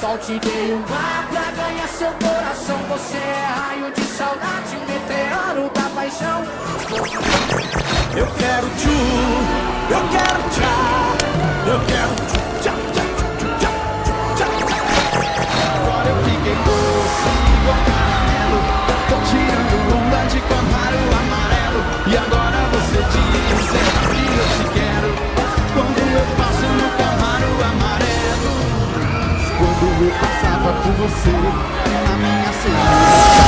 Só te dei um ar pra ganhar seu coração. Você é raio de saudade, meteoro da paixão. Eu quero tchu, eu quero tchá, eu quero tchá, tchá, tchá, tchá, tchá. Agora eu fiquei doce igual caramelo. Tô tirando onda de Camaro amarelo. E agora você diz que eu te quero. Quando eu passo no Camaro amarelo. Quando eu passava por você na minha cidade.